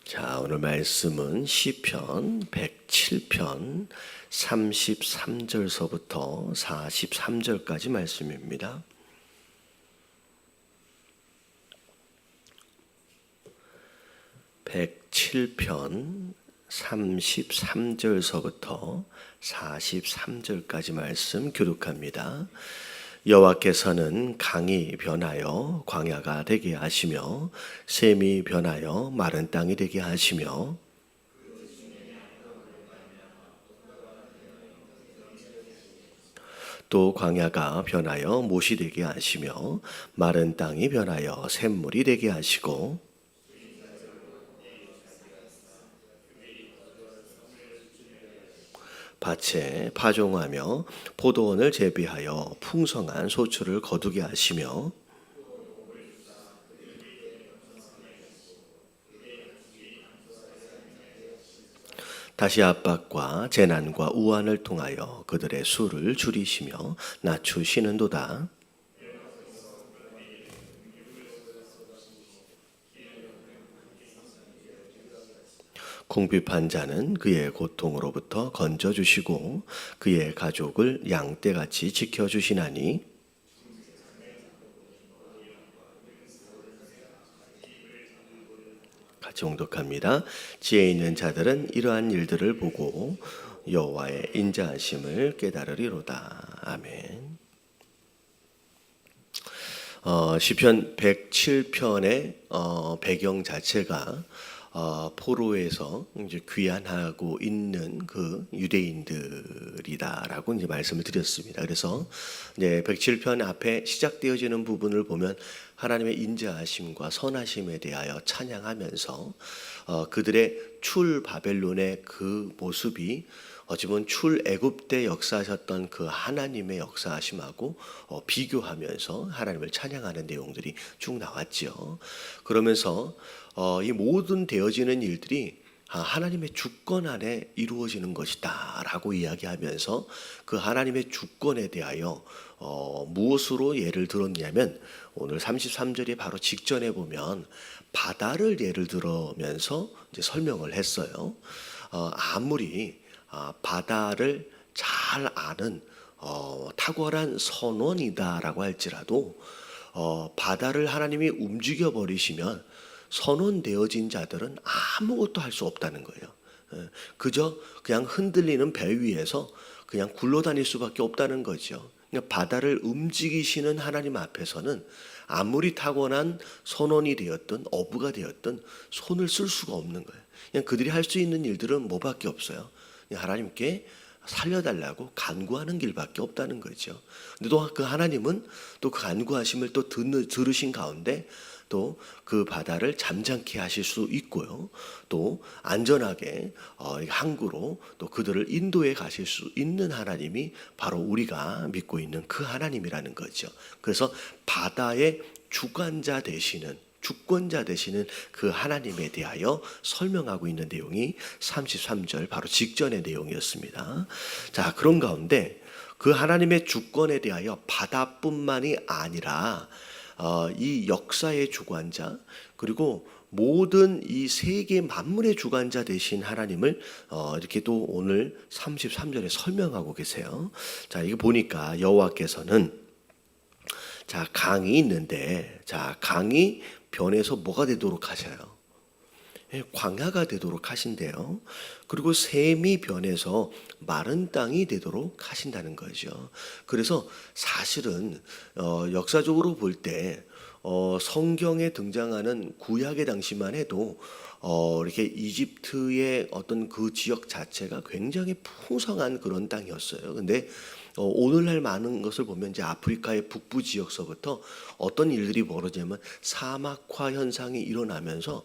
자, 오늘 말씀은 시편 107편 33절서부터 43절까지 말씀입니다. (107편) 33절서부터 43절까지 말씀 교독합니다. 여호와께서는 강이 변하여 광야가 되게 하시며 샘이 변하여 마른 땅이 되게 하시며 또 광야가 변하여 못이 되게 하시며 마른 땅이 변하여 샘물이 되게 하시고 밭에 파종하며 포도원을 재배하여 풍성한 소출을 거두게 하시며 다시 압박과 재난과 우환을 통하여 그들의 수를 줄이시며 낮추시는도다. 궁핍한 자는 그의 고통으로부터 건져주시고 그의 가족을 양떼같이 지켜주시나니 같이 봉독합니다. 지혜 있는 자들은 이러한 일들을 보고 여호와의 인자하심을 깨달으리로다. 아멘. 시편 107편의 배경 자체가 포로에서 이제 귀환하고 있는 그 유대인들이다라고 이제 말씀을 드렸습니다. 그래서 이제 107편 앞에 시작되어지는 부분을 보면 하나님의 인자하심과 선하심에 대하여 찬양하면서 그들의 출 바벨론의 그 모습이 어찌 보면 출 애굽때 역사하셨던 그 하나님의 역사하심하고 비교하면서 하나님을 찬양하는 내용들이 쭉 나왔죠. 그러면서 이 모든 되어지는 일들이 하나님의 주권 안에 이루어지는 것이다 라고 이야기하면서 그 하나님의 주권에 대하여 무엇으로 예를 들었냐면 오늘 33절이 바로 직전에 보면 바다를 예를 들으면서 이제 설명을 했어요. 아무리 바다를 잘 아는 탁월한 선원이다라고 할지라도 바다를 하나님이 움직여 버리시면 선원되어진 자들은 아무것도 할 수 없다는 거예요. 그저 그냥 흔들리는 배 위에서 그냥 굴러다닐 수밖에 없다는 거죠. 그러니까 바다를 움직이시는 하나님 앞에서는 아무리 타고난 선원이 되었든 어부가 되었든 손을 쓸 수가 없는 거예요. 그냥 그들이 할 수 있는 일들은 뭐밖에 없어요. 하나님께 살려달라고 간구하는 길밖에 없다는 거죠. 근데 또 그 하나님은 또 그 간구하심을 또 들으신 가운데 또 그 바다를 잠잠케 하실 수 있고요. 또 안전하게 항구로 또 그들을 인도해 가실 수 있는 하나님이 바로 우리가 믿고 있는 그 하나님이라는 거죠. 그래서 바다의 주관자 되시는 주권자 되시는 그 하나님에 대하여 설명하고 있는 내용이 33절 바로 직전의 내용이었습니다. 자, 그런 가운데 그 하나님의 주권에 대하여 바다뿐만이 아니라 이 역사의 주관자 그리고 모든 이 세계 만물의 주관자 되신 하나님을 이렇게 또 오늘 33절에 설명하고 계세요. 자, 이거 보니까 여호와께서는 자, 강이 있는데 자, 강이 변해서 뭐가 되도록 하셔요? 광야가 되도록 하신대요. 그리고 샘이 변해서 마른 땅이 되도록 하신다는 거죠. 그래서 사실은 역사적으로 볼 때 성경에 등장하는 구약의 당시만 해도 이렇게 이집트의 어떤 그 지역 자체가 굉장히 풍성한 그런 땅이었어요. 근데 오늘날 많은 것을 보면 이제 아프리카의 북부 지역서부터 어떤 일들이 벌어지냐면 사막화 현상이 일어나면서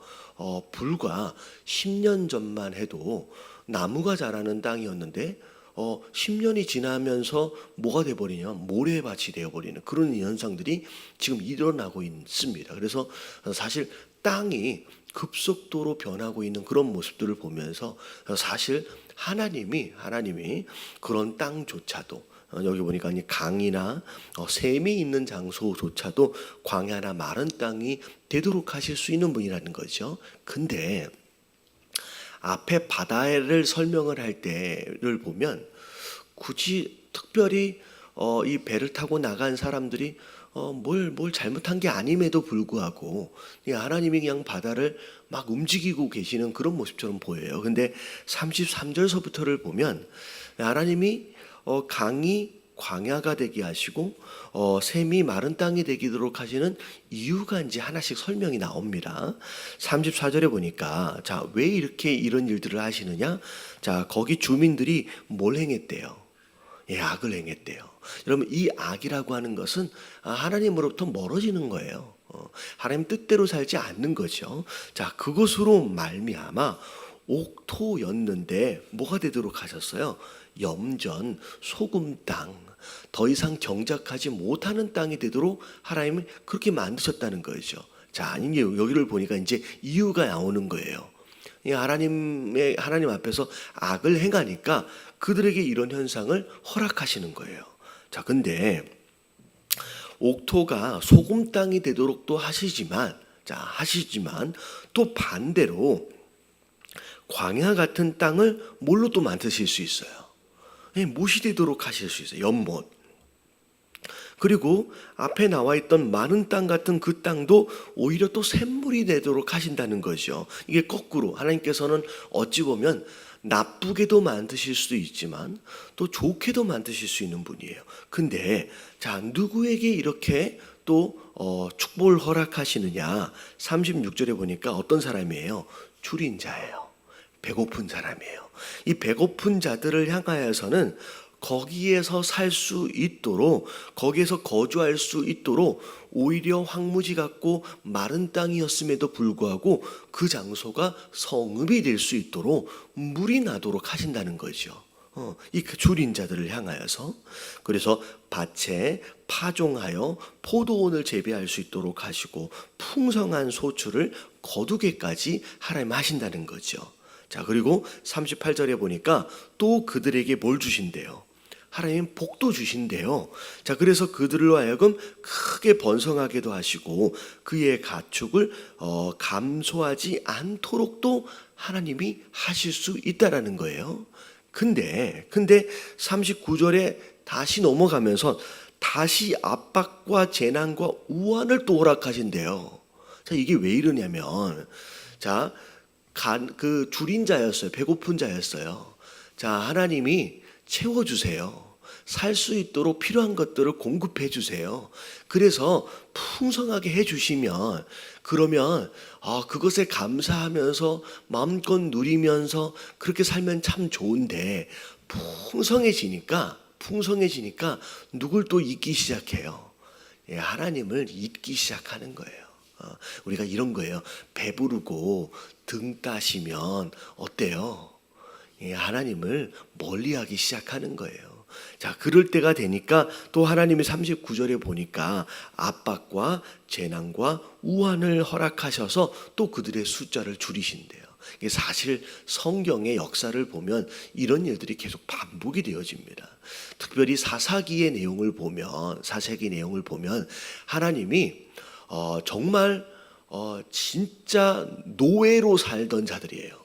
불과 10년 전만 해도 나무가 자라는 땅이었는데 10년이 지나면서 뭐가 돼버리냐 모래밭이 되어버리는 그런 현상들이 지금 일어나고 있습니다. 그래서 사실 땅이 급속도로 변하고 있는 그런 모습들을 보면서 사실 하나님이 그런 땅조차도 여기 보니까 강이나 샘이 있는 장소조차도 광야나 마른 땅이 되도록 하실 수 있는 분이라는 거죠. 근데 앞에 바다를 설명을 할 때를 보면 굳이 특별히 이 배를 타고 나간 사람들이 뭘 잘못한 게 아님에도 불구하고 하나님이 그냥 바다를 막 움직이고 계시는 그런 모습처럼 보여요. 근데 33절서부터를 보면 하나님이 강이 광야가 되게 하시고 샘이 마른 땅이 되도록 하시는 이유가 이제 하나씩 설명이 나옵니다. 34절에 보니까 자, 왜 이렇게 이런 일들을 하시느냐? 자, 거기 주민들이 뭘 행했대요? 예, 악을 행했대요. 여러분, 이 악이라고 하는 것은 하나님으로부터 멀어지는 거예요. 하나님 뜻대로 살지 않는 거죠. 자, 그것으로 말미암아 옥토였는데 뭐가 되도록 하셨어요? 염전, 소금 땅, 더 이상 경작하지 못하는 땅이 되도록 하나님은 그렇게 만드셨다는 거죠. 자, 아니 여기를 보니까 이제 이유가 나오는 거예요. 하나님 앞에서 악을 행하니까 그들에게 이런 현상을 허락하시는 거예요. 자, 근데 옥토가 소금 땅이 되도록도 하시지만 또 반대로 광야 같은 땅을 뭘로 또 만드실 수 있어요? 못이 되도록 하실 수 있어요. 연못. 그리고 앞에 나와 있던 마른 땅 같은 그 땅도 오히려 또 샘물이 되도록 하신다는 거죠. 이게 거꾸로 하나님께서는 어찌 보면 나쁘게도 만드실 수도 있지만 또 좋게도 만드실 수 있는 분이에요. 근데 자, 누구에게 이렇게 또 축복을 허락하시느냐? 36절에 보니까 어떤 사람이에요? 줄인 자예요. 배고픈 사람이에요. 이 배고픈 자들을 향하여서는 거기에서 살 수 있도록, 거기에서 거주할 수 있도록 오히려 황무지 같고 마른 땅이었음에도 불구하고 그 장소가 성읍이 될 수 있도록 물이 나도록 하신다는 거죠. 이 줄인 자들을 향하여서. 그래서 밭에 파종하여 포도원을 재배할 수 있도록 하시고 풍성한 소출을 거두게까지 하나님 하신다는 거죠. 자, 그리고 38절에 보니까 또 그들에게 뭘 주신대요? 하나님 복도 주신대요. 자, 그래서 그들로 하여금 크게 번성하게도 하시고 그의 가축을 감소하지 않도록도 하나님이 하실 수 있다라는 거예요. 근데 39절에 다시 넘어가면서 다시 압박과 재난과 우환을 또 허락하신대요. 자, 이게 왜 이러냐면 자, 그 줄인 자였어요. 배고픈 자였어요. 자, 하나님이 채워주세요. 살 수 있도록 필요한 것들을 공급해 주세요. 그래서 풍성하게 해주시면 그러면 그것에 감사하면서 마음껏 누리면서 그렇게 살면 참 좋은데 풍성해지니까 누굴 또 잊기 시작해요. 예, 하나님을 잊기 시작하는 거예요. 우리가 이런 거예요. 배부르고 등 따시면 어때요? 예, 하나님을 멀리하기 시작하는 거예요. 자, 그럴 때가 되니까 또 하나님이 39절에 보니까 압박과 재난과 우환을 허락하셔서 또 그들의 숫자를 줄이신대요. 이게 사실 성경의 역사를 보면 이런 일들이 계속 반복이 되어집니다. 특별히 사사기 내용을 보면 하나님이 정말 진짜 노예로 살던 자들이에요.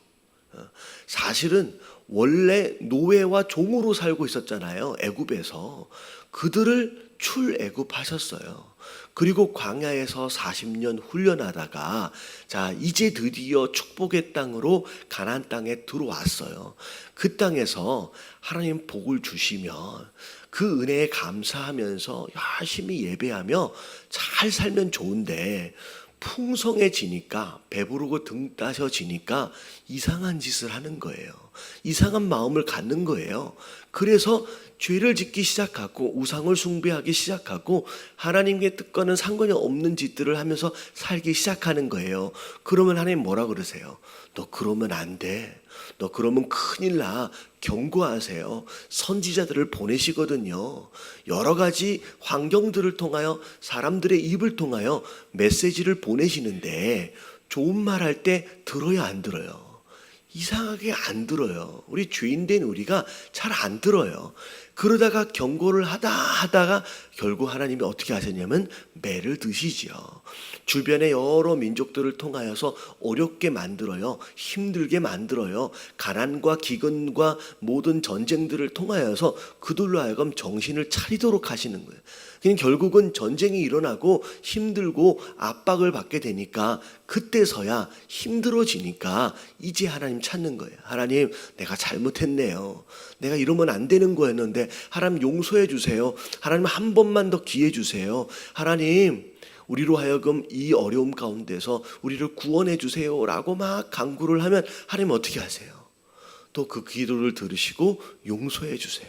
사실은 원래 노예와 종으로 살고 있었잖아요. 애굽에서. 그들을 출애굽하셨어요. 그리고 광야에서 40년 훈련하다가 자, 이제 드디어 축복의 땅으로 가나안 땅에 들어왔어요. 그 땅에서 하나님 복을 주시면 그 은혜에 감사하면서 열심히 예배하며 잘 살면 좋은데 풍성해지니까 배부르고 등 따셔지니까 이상한 짓을 하는 거예요. 이상한 마음을 갖는 거예요. 그래서 죄를 짓기 시작하고 우상을 숭배하기 시작하고 하나님의 뜻과는 상관이 없는 짓들을 하면서 살기 시작하는 거예요. 그러면 하나님 뭐라 그러세요? 너 그러면 안 돼. 너 그러면 큰일 나. 경고하세요. 선지자들을 보내시거든요. 여러 가지 환경들을 통하여 사람들의 입을 통하여 메시지를 보내시는데 좋은 말 할 때 들어요, 안 들어요? 이상하게 안 들어요. 우리 죄인된 우리가 잘 안 들어요. 그러다가 경고를 하다가 결국 하나님이 어떻게 하셨냐면 매를 드시지요. 주변의 여러 민족들을 통하여서 어렵게 만들어요. 힘들게 만들어요. 가난과 기근과 모든 전쟁들을 통하여서 그들로 하여금 정신을 차리도록 하시는 거예요. 그냥 결국은 전쟁이 일어나고 힘들고 압박을 받게 되니까 그때서야 힘들어지니까 이제 하나님 찾는 거예요. 하나님, 내가 잘못했네요. 내가 이러면 안 되는 거였는데 하나님 용서해 주세요. 하나님 한 번만 더 기회 주세요. 하나님, 우리로 하여금 이 어려움 가운데서 우리를 구원해 주세요라고 막 간구를 하면 하나님 어떻게 하세요? 또 그 기도를 들으시고 용서해 주세요.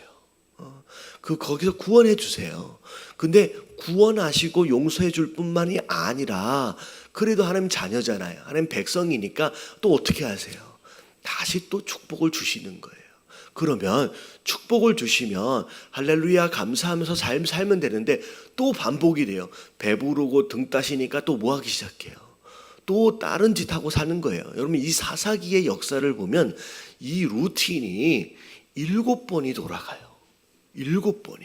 거기서 구원해 주세요. 근데 구원하시고 용서해 줄 뿐만이 아니라 그래도 하나님 자녀잖아요. 하나님 백성이니까 또 어떻게 하세요? 다시 또 축복을 주시는 거예요. 그러면 축복을 주시면 할렐루야 감사하면서 살면 되는데 또 반복이 돼요. 배부르고 등 따시니까 또 뭐 하기 시작해요? 또 다른 짓 하고 사는 거예요. 여러분 이 사사기의 역사를 보면 이 루틴이 7번이 돌아가요. 7번이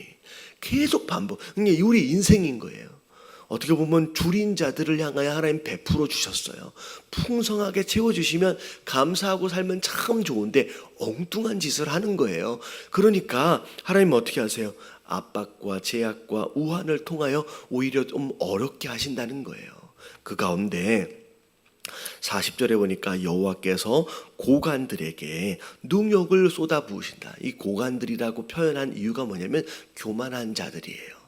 계속 반복. 이게 우리 인생인 거예요. 어떻게 보면 줄인 자들을 향하여 하나님 베풀어 주셨어요. 풍성하게 채워주시면 감사하고 살면 참 좋은데 엉뚱한 짓을 하는 거예요. 그러니까 하나님 어떻게 하세요? 압박과 제약과 우환을 통하여 오히려 좀 어렵게 하신다는 거예요. 그 가운데 40절에 보니까 여호와께서 고관들에게 능욕을 쏟아부으신다. 이 고관들이라고 표현한 이유가 뭐냐면 교만한 자들이에요.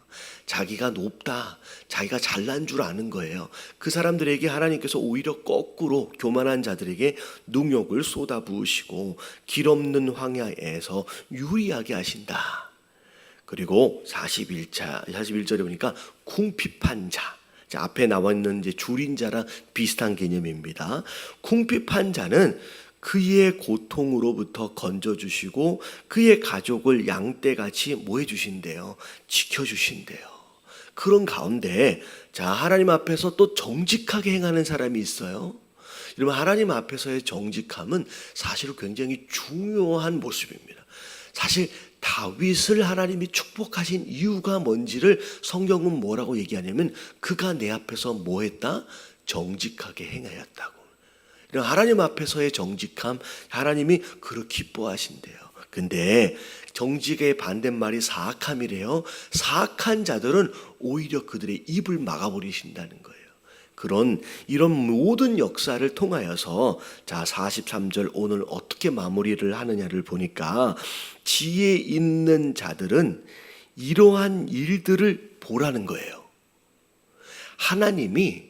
자기가 높다, 자기가 잘난 줄 아는 거예요. 그 사람들에게 하나님께서 오히려 거꾸로 교만한 자들에게 능욕을 쏟아부으시고 길 없는 황야에서 유리하게 하신다. 그리고 41절에 보니까 궁핍한 자. 자, 앞에 나와 있는 이제 줄인 자랑 비슷한 개념입니다. 궁핍한 자는 그의 고통으로부터 건져주시고 그의 가족을 양떼같이 뭐 해주신대요? 지켜주신대요. 그런 가운데 자 하나님 앞에서 또 정직하게 행하는 사람이 있어요. 여러분 하나님 앞에서의 정직함은 사실 굉장히 중요한 모습입니다. 사실 다윗을 하나님이 축복하신 이유가 뭔지를 성경은 뭐라고 얘기하냐면 그가 내 앞에서 뭐 했다? 정직하게 행하였다고. 하나님 앞에서의 정직함 하나님이 그렇게 기뻐하신대요. 근데 정직의 반대말이 사악함이래요. 사악한 자들은 오히려 그들의 입을 막아버리신다는 거예요. 이런 모든 역사를 통하여서 자 43절 오늘 어떻게 마무리를 하느냐를 보니까 지혜 있는 자들은 이러한 일들을 보라는 거예요. 하나님이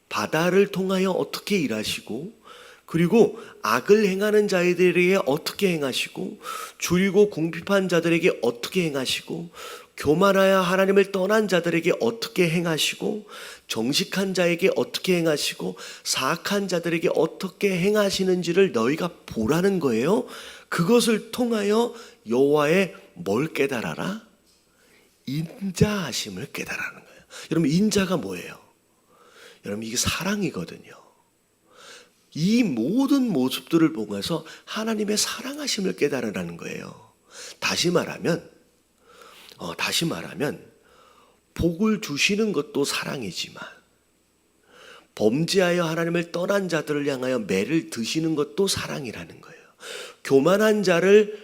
바다를 통하여 어떻게 일하시고 그리고 악을 행하는 자들에게 어떻게 행하시고 줄이고 궁핍한 자들에게 어떻게 행하시고 교만하여 하나님을 떠난 자들에게 어떻게 행하시고 정직한 자에게 어떻게 행하시고 사악한 자들에게 어떻게 행하시는지를 너희가 보라는 거예요. 그것을 통하여 여호와의 뭘 깨달아라? 인자하심을 깨달아는 거예요. 여러분 인자가 뭐예요? 여러분 이게 사랑이거든요. 이 모든 모습들을 보면서 하나님의 사랑하심을 깨달으라는 거예요. 다시 말하면 복을 주시는 것도 사랑이지만 범죄하여 하나님을 떠난 자들을 향하여 매를 드시는 것도 사랑이라는 거예요. 교만한 자를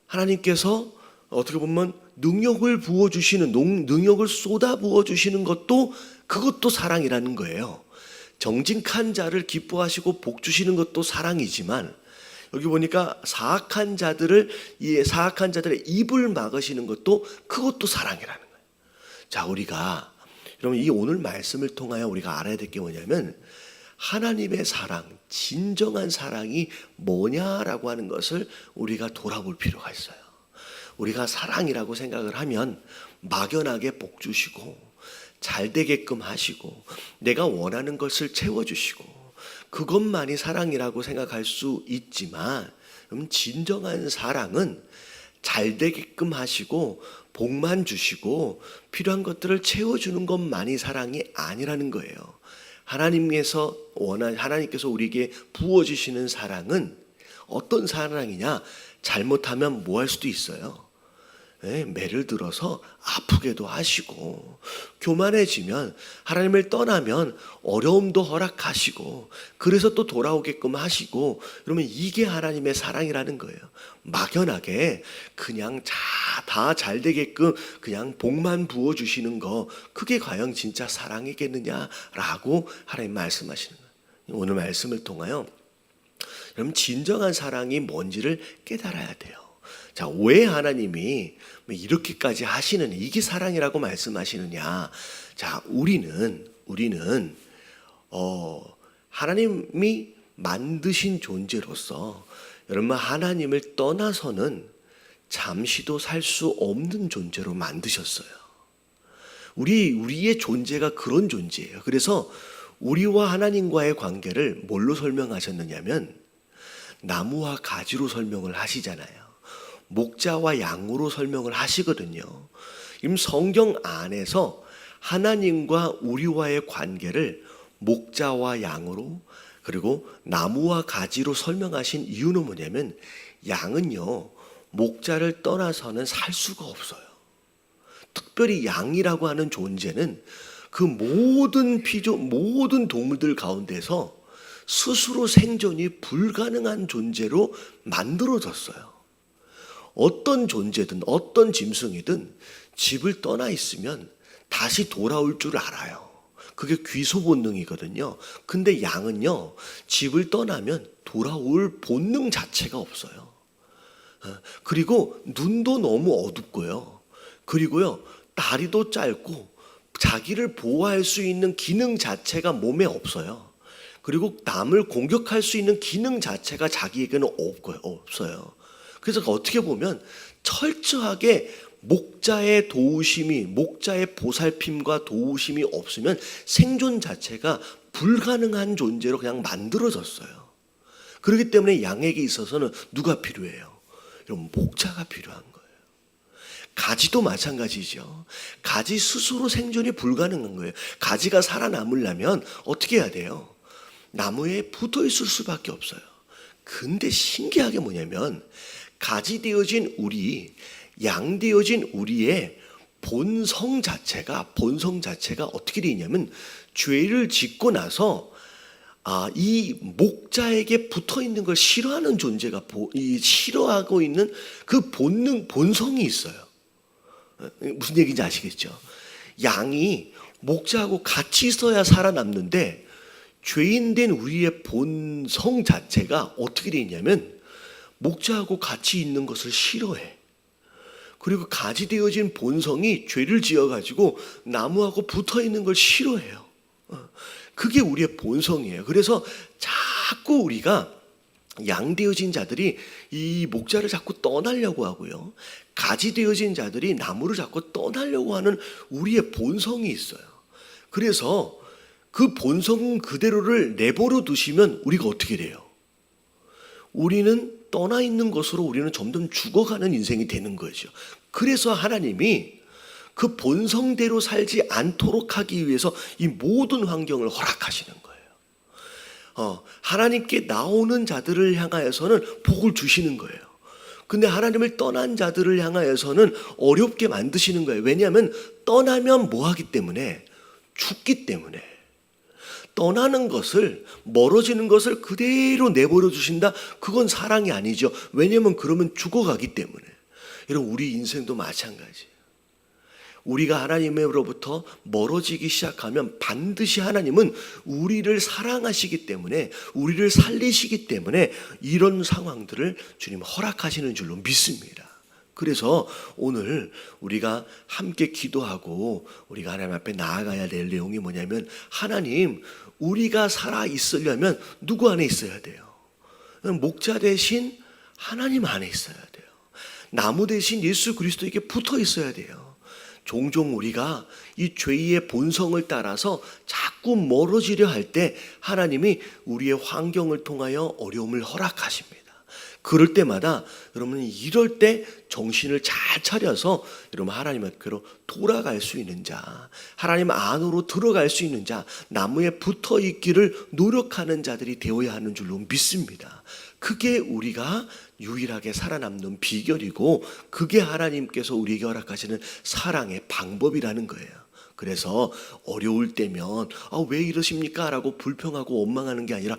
하나님께서 어떻게 보면 능력을 부어주시는 능력을 쏟아 부어주시는 것도 그것도 사랑이라는 거예요. 정직한 자를 기뻐하시고 복 주시는 것도 사랑이지만 여기 보니까 사악한 자들의 입을 막으시는 것도 그것도 사랑이라는 거예요. 자, 우리가 여러분 이 오늘 말씀을 통하여 우리가 알아야 될 게 뭐냐면 하나님의 사랑, 진정한 사랑이 뭐냐라고 하는 것을 우리가 돌아볼 필요가 있어요. 우리가 사랑이라고 생각을 하면 막연하게 복 주시고 잘 되게끔 하시고 내가 원하는 것을 채워주시고 그것만이 사랑이라고 생각할 수 있지만 진정한 사랑은 잘 되게끔 하시고 복만 주시고 필요한 것들을 채워주는 것만이 사랑이 아니라는 거예요. 하나님께서 우리에게 부어주시는 사랑은 어떤 사랑이냐? 잘못하면 뭐 할 수도 있어요. 매를 들어서 아프게도 하시고, 교만해지면 하나님을 떠나면 어려움도 허락하시고, 그래서 또 돌아오게끔 하시고, 그러면 이게 하나님의 사랑이라는 거예요. 막연하게 그냥 다 잘 되게끔 그냥 복만 부어주시는 거, 그게 과연 진짜 사랑이겠느냐라고 하나님 말씀하시는 거예요. 오늘 말씀을 통하여 여러분 진정한 사랑이 뭔지를 깨달아야 돼요. 자, 왜 하나님이 이렇게까지 하시느냐, 이게 사랑이라고 말씀하시느냐. 자, 우리는 하나님이 만드신 존재로서 여러분 하나님을 떠나서는 잠시도 살 수 없는 존재로 만드셨어요. 우리의 존재가 그런 존재예요. 그래서 우리와 하나님과의 관계를 뭘로 설명하셨느냐면 나무와 가지로 설명을 하시잖아요. 목자와 양으로 설명을 하시거든요. 지금 성경 안에서 하나님과 우리와의 관계를 목자와 양으로 그리고 나무와 가지로 설명하신 이유는 뭐냐면 양은요 목자를 떠나서는 살 수가 없어요. 특별히 양이라고 하는 존재는 그 모든 동물들 가운데서 스스로 생존이 불가능한 존재로 만들어졌어요. 어떤 존재든 어떤 짐승이든 집을 떠나 있으면 다시 돌아올 줄 알아요. 그게 귀소 본능이거든요. 근데 양은요, 집을 떠나면 돌아올 본능 자체가 없어요. 그리고 눈도 너무 어둡고요. 그리고요, 다리도 짧고 자기를 보호할 수 있는 기능 자체가 몸에 없어요. 그리고 남을 공격할 수 있는 기능 자체가 자기에게는 없어요. 그래서 어떻게 보면 철저하게 목자의 도우심이, 목자의 보살핌과 도우심이 없으면 생존 자체가 불가능한 존재로 그냥 만들어졌어요. 그렇기 때문에 양에게 있어서는 누가 필요해요? 여러분, 목자가 필요한 거예요. 가지도 마찬가지죠. 가지 스스로 생존이 불가능한 거예요. 가지가 살아남으려면 어떻게 해야 돼요? 나무에 붙어 있을 수밖에 없어요. 근데 신기하게 뭐냐면 가지 되어진 우리, 양 되어진 우리의 본성 자체가 어떻게 되어 있냐면 죄를 짓고 나서 이 목자에게 붙어 있는 걸 싫어하는 존재가 싫어하고 있는 그 본성이 있어요. 무슨 얘기인지 아시겠죠? 양이 목자하고 같이 있어야 살아남는데 죄인된 우리의 본성 자체가 어떻게 되어 있냐면 목자하고 같이 있는 것을 싫어해. 그리고 가지 되어진 본성이 죄를 지어가지고 나무하고 붙어 있는 걸 싫어해요. 그게 우리의 본성이에요. 그래서 자꾸 우리가 양 되어진 자들이 이 목자를 자꾸 떠나려고 하고요. 가지 되어진 자들이 나무를 자꾸 떠나려고 하는 우리의 본성이 있어요. 그래서 그 본성 그대로를 내버려 두시면 우리가 어떻게 돼요? 우리는 떠나 있는 것으로 우리는 점점 죽어가는 인생이 되는 거죠. 그래서 하나님이 그 본성대로 살지 않도록 하기 위해서 이 모든 환경을 허락하시는 거예요. 하나님께 나오는 자들을 향하여서는 복을 주시는 거예요. 근데 하나님을 떠난 자들을 향하여서는 어렵게 만드시는 거예요. 왜냐하면 떠나면 뭐 하기 때문에? 죽기 때문에. 떠나는 것을, 멀어지는 것을 그대로 내버려 두신다? 그건 사랑이 아니죠. 왜냐하면 그러면 죽어가기 때문에. 여러분, 우리 인생도 마찬가지예요. 우리가 하나님으로부터 멀어지기 시작하면 반드시 하나님은 우리를 사랑하시기 때문에, 우리를 살리시기 때문에 이런 상황들을 주님 허락하시는 줄로 믿습니다. 그래서 오늘 우리가 함께 기도하고 우리가 하나님 앞에 나아가야 될 내용이 뭐냐면, 하나님, 우리가 살아 있으려면 누구 안에 있어야 돼요? 목자 대신 하나님 안에 있어야 돼요. 나무 대신 예수 그리스도에게 붙어 있어야 돼요. 종종 우리가 이 죄의 본성을 따라서 자꾸 멀어지려 할 때 하나님이 우리의 환경을 통하여 어려움을 허락하십니다. 그럴 때마다 여러분은 이럴 때 정신을 잘 차려서 여러분 하나님 앞으로 돌아갈 수 있는 자, 하나님 안으로 들어갈 수 있는 자, 나무에 붙어 있기를 노력하는 자들이 되어야 하는 줄로 믿습니다. 그게 우리가 유일하게 살아남는 비결이고 그게 하나님께서 우리에게 허락하시는 사랑의 방법이라는 거예요. 그래서 어려울 때면 왜 이러십니까? 라고 불평하고 원망하는 게 아니라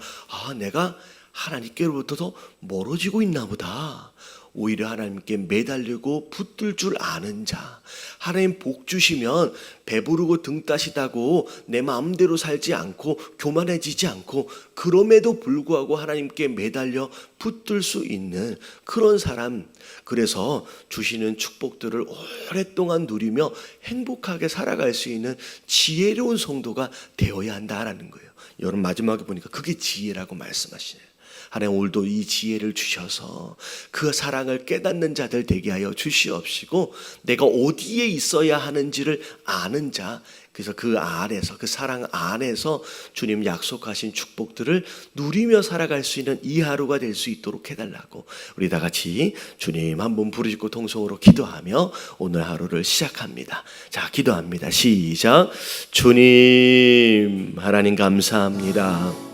내가 하나님께로부터 멀어지고 있나 보다. 오히려 하나님께 매달리고 붙들 줄 아는 자, 하나님 복 주시면 배부르고 등 따시다고 내 마음대로 살지 않고 교만해지지 않고 그럼에도 불구하고 하나님께 매달려 붙들 수 있는 그런 사람, 그래서 주시는 축복들을 오랫동안 누리며 행복하게 살아갈 수 있는 지혜로운 성도가 되어야 한다라는 거예요. 여러분 마지막에 보니까 그게 지혜라고 말씀하시네요. 하나님 오늘도 이 지혜를 주셔서 그 사랑을 깨닫는 자들 되게 하여 주시옵시고 내가 어디에 있어야 하는지를 아는 자, 그래서 그 안에서 그 사랑 안에서 주님 약속하신 축복들을 누리며 살아갈 수 있는 이 하루가 될 수 있도록 해달라고 우리 다 같이 주님 한번 부르짖고 통성으로 기도하며 오늘 하루를 시작합니다. 자, 기도합니다. 시작. 주님 하나님 감사합니다.